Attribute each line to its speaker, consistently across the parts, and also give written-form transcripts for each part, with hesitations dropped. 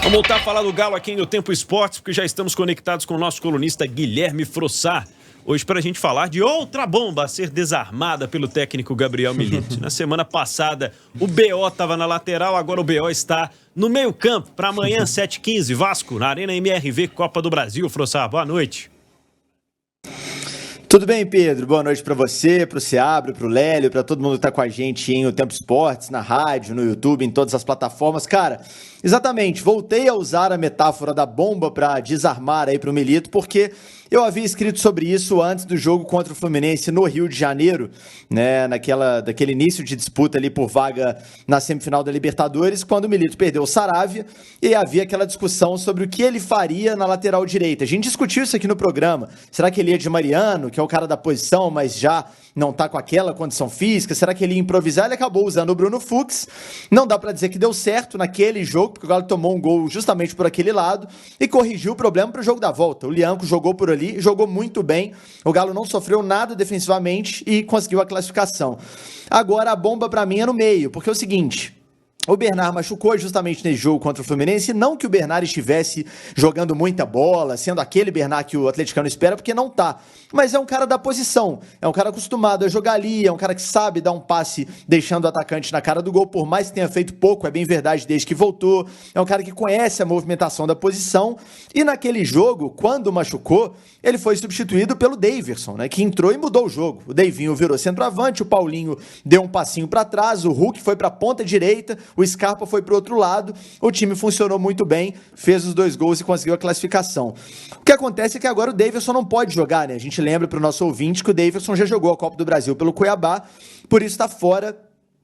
Speaker 1: Vamos voltar a falar do Galo aqui no Tempo Esportes, porque já estamos conectados com o nosso colunista Guilherme Frossar. Hoje para a gente falar de outra bomba a ser desarmada pelo técnico Gabriel Milito. Na semana passada o BO estava na lateral, agora o BO está no meio campo. Para amanhã, 7h15, Vasco, na Arena MRV, Copa do Brasil. Frossar, boa noite.
Speaker 2: Tudo bem, Pedro? Boa noite para você, para o Seabra, para o Lélio, para todo mundo que está com a gente em O Tempo Esportes, na rádio, no YouTube, em todas as plataformas. Cara, exatamente, voltei a usar a metáfora da bomba para desarmar aí para o Milito, porque eu havia escrito sobre isso antes do jogo contra o Fluminense no Rio de Janeiro, né, daquele início de disputa ali por vaga na semifinal da Libertadores, quando o Milito perdeu o Saravia e havia aquela discussão sobre o que ele faria na lateral direita. A gente discutiu isso aqui no programa. Será que ele ia de Mariano, que é o cara da posição, mas já não tá com aquela condição física? Será que ele ia improvisar? Ele acabou usando o Bruno Fux. Não dá pra dizer que deu certo naquele jogo, porque o Galo tomou um gol justamente por aquele lado e corrigiu o problema pro jogo da volta. O Lianco jogou por ali, jogou muito bem. O Galo não sofreu nada defensivamente e conseguiu a classificação. Agora a bomba pra mim é no meio, porque é o seguinte: o Bernard machucou justamente nesse jogo contra o Fluminense, não que o Bernard estivesse jogando muita bola, sendo aquele Bernard que o atleticano espera, porque não tá. Mas é um cara da posição, é um cara acostumado a jogar ali, é um cara que sabe dar um passe deixando o atacante na cara do gol, por mais que tenha feito pouco, é bem verdade, desde que voltou. É um cara que conhece a movimentação da posição, e naquele jogo, quando machucou, ele foi substituído pelo Daverson, né, que entrou e mudou o jogo. O Deivinho virou centroavante, o Paulinho deu um passinho para trás, o Hulk foi para a ponta direita, o Scarpa foi para o outro lado, o time funcionou muito bem, fez os 2 gols e conseguiu a classificação. O que acontece é que agora o Daverson não pode jogar, né? A gente lembra para o nosso ouvinte que o Daverson já jogou a Copa do Brasil pelo Cuiabá, por isso está fora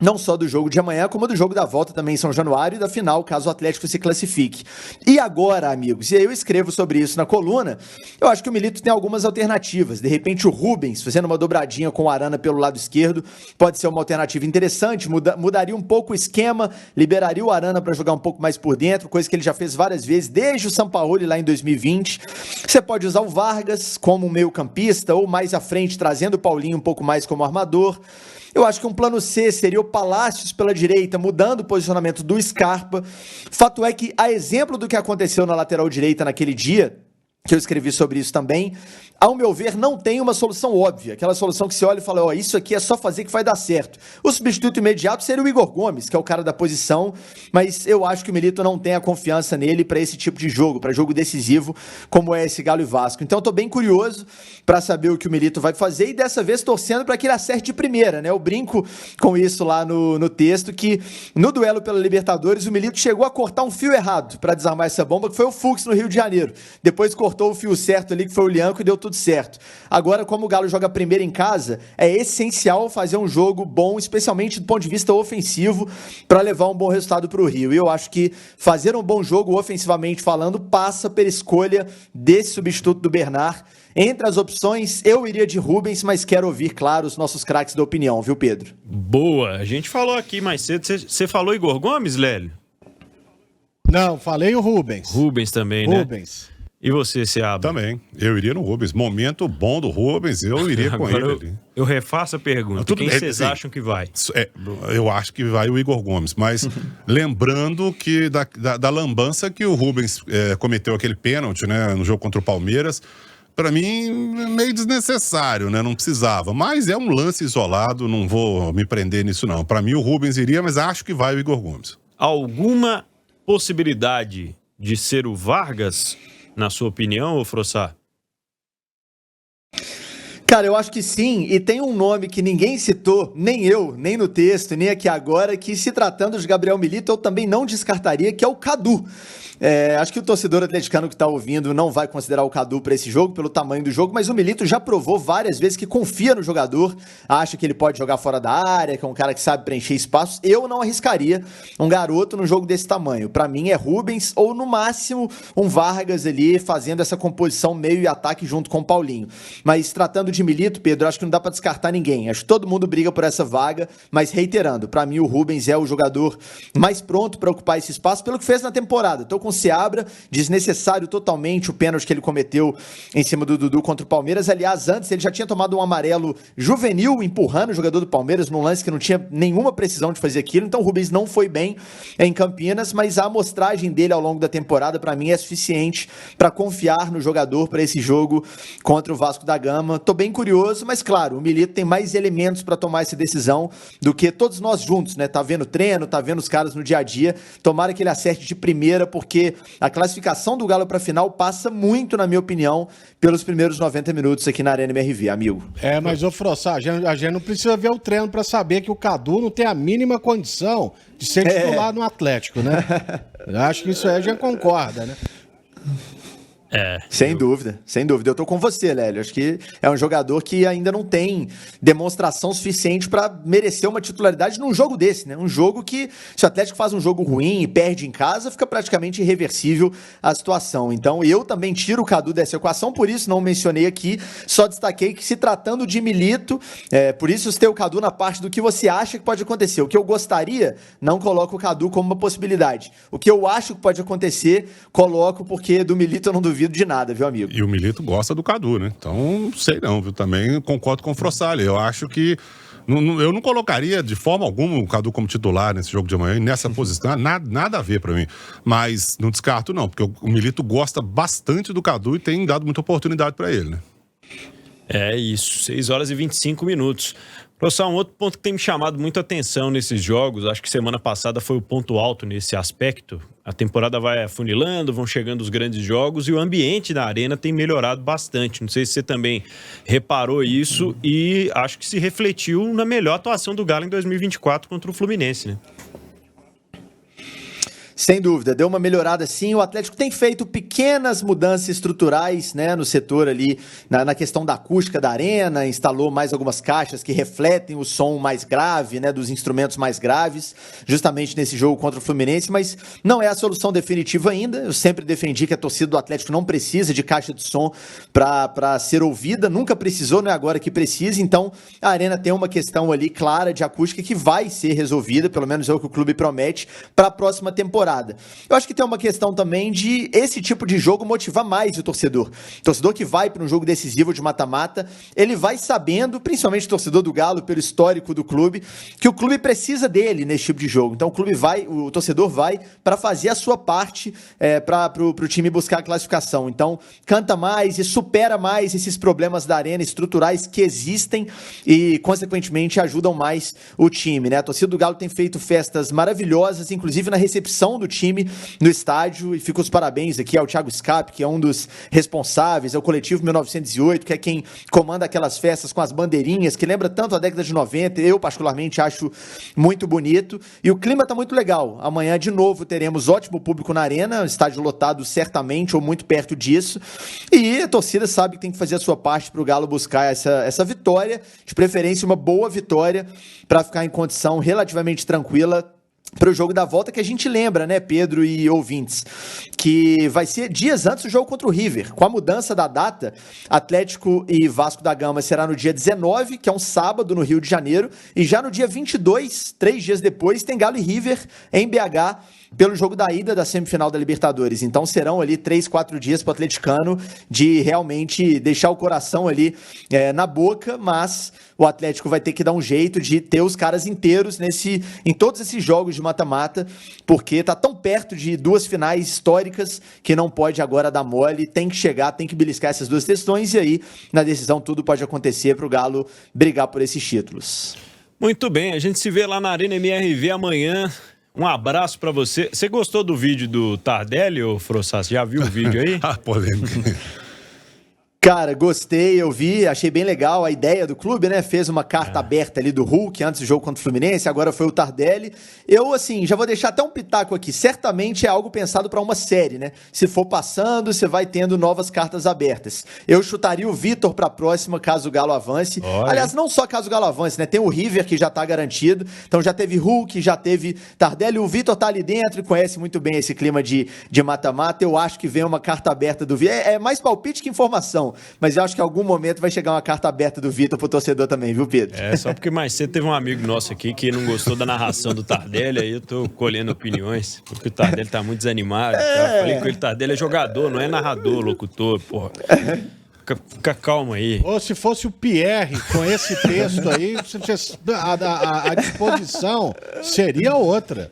Speaker 2: não só do jogo de amanhã, como do jogo da volta também em São Januário e da final, caso o Atlético se classifique. E agora, amigos, e aí eu escrevo sobre isso na coluna, eu acho que o Milito tem algumas alternativas. De repente o Rubens, fazendo uma dobradinha com o Arana pelo lado esquerdo, pode ser uma alternativa interessante, mudaria um pouco o esquema, liberaria o Arana para jogar um pouco mais por dentro, coisa que ele já fez várias vezes, desde o Sampaoli lá em 2020. Você pode usar o Vargas como um meio-campista, ou mais à frente, trazendo o Paulinho um pouco mais como armador. Eu acho que um plano C seria o Palácios pela direita, mudando o posicionamento do Scarpa. Fato é que, a exemplo do que aconteceu na lateral direita naquele dia, que eu escrevi sobre isso também, ao meu ver, não tem uma solução óbvia. Aquela solução que você olha e fala, ó, isso aqui é só fazer que vai dar certo. O substituto imediato seria o Igor Gomes, que é o cara da posição, mas eu acho que o Milito não tem a confiança nele para esse tipo de jogo, para jogo decisivo, como é esse Galo e Vasco. Então eu tô bem curioso para saber o que o Milito vai fazer e dessa vez torcendo para que ele acerte de primeira, né? Eu brinco com isso lá no texto, que no duelo pela Libertadores, o Milito chegou a cortar um fio errado para desarmar essa bomba, que foi o Fux no Rio de Janeiro. Depois cortou o fio certo ali, que foi o Lianco, e deu tudo certo. Agora, como o Galo joga primeiro em casa, é essencial fazer um jogo bom, especialmente do ponto de vista ofensivo, para levar um bom resultado para o Rio. E eu acho que fazer um bom jogo ofensivamente falando passa pela escolha desse substituto do Bernard. Entre as opções, eu iria de Rubens, mas quero ouvir, claro, os nossos craques da opinião, viu, Pedro?
Speaker 1: Boa, a gente falou aqui mais cedo, você falou Igor Gomes, Lélio?
Speaker 3: Não, falei o Rubens.
Speaker 1: Rubens também, né?
Speaker 3: Rubens.
Speaker 1: E você, Seabra?
Speaker 4: Também, eu iria no Rubens. Momento bom do Rubens, eu iria com ele ali.
Speaker 1: Eu refaço a pergunta. Quem vocês acham que vai?
Speaker 4: Eu acho que vai o Igor Gomes, mas lembrando que da lambança que o Rubens cometeu aquele pênalti, né, no jogo contra o Palmeiras, para mim, meio desnecessário, né? Não precisava. Mas é um lance isolado, não vou me prender nisso, não. Para mim, o Rubens iria, mas acho que vai o Igor Gomes.
Speaker 1: Alguma possibilidade de ser o Vargas, na sua opinião, ô Frossar?
Speaker 2: Cara, eu acho que sim, e tem um nome que ninguém citou, nem eu, nem no texto, nem aqui agora, que se tratando de Gabriel Milito, eu também não descartaria, que é o Cadu. Acho que o torcedor atleticano que está ouvindo não vai considerar o Cadu para esse jogo, pelo tamanho do jogo, mas o Milito já provou várias vezes que confia no jogador, acha que ele pode jogar fora da área, que é um cara que sabe preencher espaços. Eu não arriscaria um garoto no jogo desse tamanho. Para mim é Rubens ou, no máximo, um Vargas ali fazendo essa composição meio e ataque junto com o Paulinho. Mas tratando de Milito, Pedro, acho que não dá para descartar ninguém. Acho que todo mundo briga por essa vaga, mas reiterando, para mim o Rubens é o jogador mais pronto para ocupar esse espaço pelo que fez na temporada. Tô com o Seabra, desnecessário totalmente o pênalti que ele cometeu em cima do Dudu contra o Palmeiras. Aliás, antes ele já tinha tomado um amarelo juvenil empurrando o jogador do Palmeiras num lance que não tinha nenhuma precisão de fazer aquilo. Então o Rubens não foi bem em Campinas, mas a amostragem dele ao longo da temporada, para mim, é suficiente para confiar no jogador para esse jogo contra o Vasco da Gama. Tô bem curioso, mas claro, o Milito tem mais elementos para tomar essa decisão do que todos nós juntos, né? Tá vendo treino, tá vendo os caras no dia a dia. Tomara que ele acerte de primeira, porque a classificação do Galo para a final passa muito, na minha opinião, pelos primeiros 90 minutos aqui na Arena MRV, amigo.
Speaker 3: Mas, ô Frossá, a gente não precisa ver o treino para saber que o Cadu não tem a mínima condição de ser titular no Atlético, né? Eu acho que isso aí a gente concorda, né?
Speaker 2: Sem dúvida, sem dúvida. Eu tô com você, Lélio. Acho que é um jogador que ainda não tem demonstração suficiente para merecer uma titularidade num jogo desse, né? Um jogo que, se o Atlético faz um jogo ruim e perde em casa, fica praticamente irreversível a situação. Então, eu também tiro o Cadu dessa equação, por isso não mencionei aqui, só destaquei que, se tratando de Milito, por isso ter o Cadu na parte do que você acha que pode acontecer. O que eu gostaria, não coloco o Cadu como uma possibilidade. O que eu acho que pode acontecer, coloco, porque do Milito eu não duvido de nada, viu, amigo?
Speaker 4: E o Milito gosta do Cadu, né? Então, não sei não, viu? Também concordo com o Frossali. Eu acho que eu não colocaria de forma alguma o Cadu como titular nesse jogo de amanhã, nessa posição, nada a ver pra mim. Mas não descarto não, porque o Milito gosta bastante do Cadu e tem dado muita oportunidade pra ele, né?
Speaker 1: É isso, 6 horas e 25 minutos. Professor, um outro ponto que tem me chamado muito a atenção nesses jogos, acho que semana passada foi o ponto alto nesse aspecto. A temporada vai afunilando, vão chegando os grandes jogos e o ambiente da arena tem melhorado bastante. Não sei se você também reparou isso e acho que se refletiu na melhor atuação do Galo em 2024 contra o Fluminense, né?
Speaker 2: Sem dúvida, deu uma melhorada sim. O Atlético tem feito pequenas mudanças estruturais, né, no setor ali, na questão da acústica da arena, instalou mais algumas caixas que refletem o som mais grave, né, dos instrumentos mais graves, justamente nesse jogo contra o Fluminense, mas não é a solução definitiva ainda. Eu sempre defendi que a torcida do Atlético não precisa de caixa de som para ser ouvida, nunca precisou, não é agora que precisa. Então a arena tem uma questão ali clara de acústica que vai ser resolvida, pelo menos é o que o clube promete, para a próxima temporada. Eu acho que tem uma questão também de esse tipo de jogo motivar mais o torcedor. O torcedor que vai para um jogo decisivo de mata-mata, ele vai sabendo, principalmente o torcedor do Galo, pelo histórico do clube, que o clube precisa dele nesse tipo de jogo. Então o torcedor vai para fazer a sua parte para o time buscar a classificação. Então canta mais e supera mais esses problemas da arena estruturais que existem e, consequentemente, ajudam mais o time, né? A torcida do Galo tem feito festas maravilhosas, inclusive na recepção do time no estádio, e fica os parabéns aqui ao Thiago Scapi, que é um dos responsáveis, ao Coletivo 1908, que é quem comanda aquelas festas com as bandeirinhas, que lembra tanto a década de 90, eu particularmente acho muito bonito, e o clima tá muito legal. Amanhã de novo teremos ótimo público na arena, estádio lotado certamente, ou muito perto disso, e a torcida sabe que tem que fazer a sua parte para o Galo buscar essa vitória, de preferência uma boa vitória, para ficar em condição relativamente tranquila para o jogo da volta, que a gente lembra, né, Pedro e ouvintes, que vai ser dias antes do jogo contra o River. Com a mudança da data, Atlético e Vasco da Gama será no dia 19, que é um sábado, no Rio de Janeiro, e já no dia 22, 3 dias depois, tem Galo e River em BH, pelo jogo da ida da semifinal da Libertadores. Então serão ali 3, 4 dias para o atleticano de realmente deixar o coração ali na boca, mas o Atlético vai ter que dar um jeito de ter os caras inteiros em todos esses jogos de mata-mata, porque tá tão perto de 2 finais históricas que não pode agora dar mole, tem que chegar, tem que beliscar essas 2 questões, e aí na decisão tudo pode acontecer para o Galo brigar por esses títulos.
Speaker 1: Muito bem, a gente se vê lá na Arena MRV amanhã. Um abraço pra você. Você gostou do vídeo do Tardelli, ô Frossas? Já viu o vídeo aí?
Speaker 4: Polêmica.
Speaker 2: Cara, gostei, eu vi, achei bem legal a ideia do clube, né? Fez uma carta aberta ali do Hulk antes do jogo contra o Fluminense, agora foi o Tardelli. Eu, assim, já vou deixar até um pitaco aqui. Certamente é algo pensado para uma série, né? Se for passando, você vai tendo novas cartas abertas. Eu chutaria o Vitor pra próxima, caso o Galo avance.
Speaker 1: Olha.
Speaker 2: Aliás, não só caso o Galo avance, né? Tem o River, que já tá garantido. Então já teve Hulk, já teve Tardelli. O Vitor tá ali dentro e conhece muito bem esse clima de mata-mata. Eu acho que vem uma carta aberta do Vitor. É mais palpite que informação. não. Mas eu acho que em algum momento vai chegar uma carta aberta do Vitor pro torcedor também, viu, Pedro?
Speaker 1: Só porque mais cedo teve um amigo nosso aqui que não gostou da narração do Tardelli, aí eu tô colhendo opiniões, porque o Tardelli tá muito desanimado. Tá? Falei que o Tardelli é jogador, não é narrador, locutor, porra. Fica calmo aí.
Speaker 3: Ou se fosse o Pierre com esse texto aí, a disposição seria outra.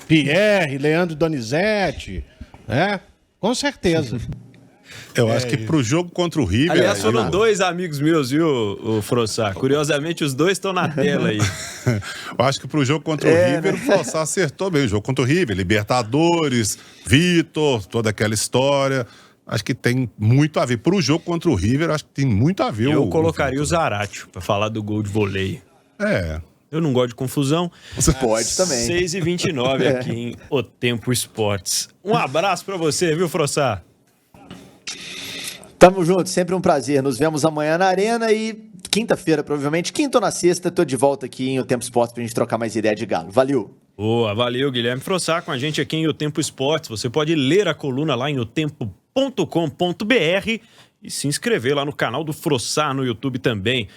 Speaker 3: Pierre, Leandro Donizete, né? Com certeza.
Speaker 4: Eu acho que pro jogo contra o River...
Speaker 1: Aliás, foram dois amigos meus, viu, o Frossar? Curiosamente, os dois estão na tela aí.
Speaker 4: Eu acho que pro jogo contra o River, o Frossar acertou bem. O jogo contra o River, Libertadores, Vitor, toda aquela história... Acho que tem muito a ver. Pro jogo contra o River, acho que tem muito a ver.
Speaker 1: Eu colocaria o Zaratio pra falar do gol de voleio. Eu não gosto de confusão.
Speaker 2: Você pode também.
Speaker 1: 6h29 aqui em O Tempo Esportes. Um abraço pra você, viu, Frossar?
Speaker 2: Tamo junto, sempre um prazer. Nos vemos amanhã na Arena e quinta-feira, provavelmente. Quinta ou na sexta, tô de volta aqui em O Tempo Esportes pra gente trocar mais ideia de Galo. Valeu!
Speaker 1: Boa, valeu, Guilherme Frossar com a gente aqui em O Tempo Esportes. Você pode ler a coluna lá em otempo.com.br e se inscrever lá no canal do Frossar no YouTube também.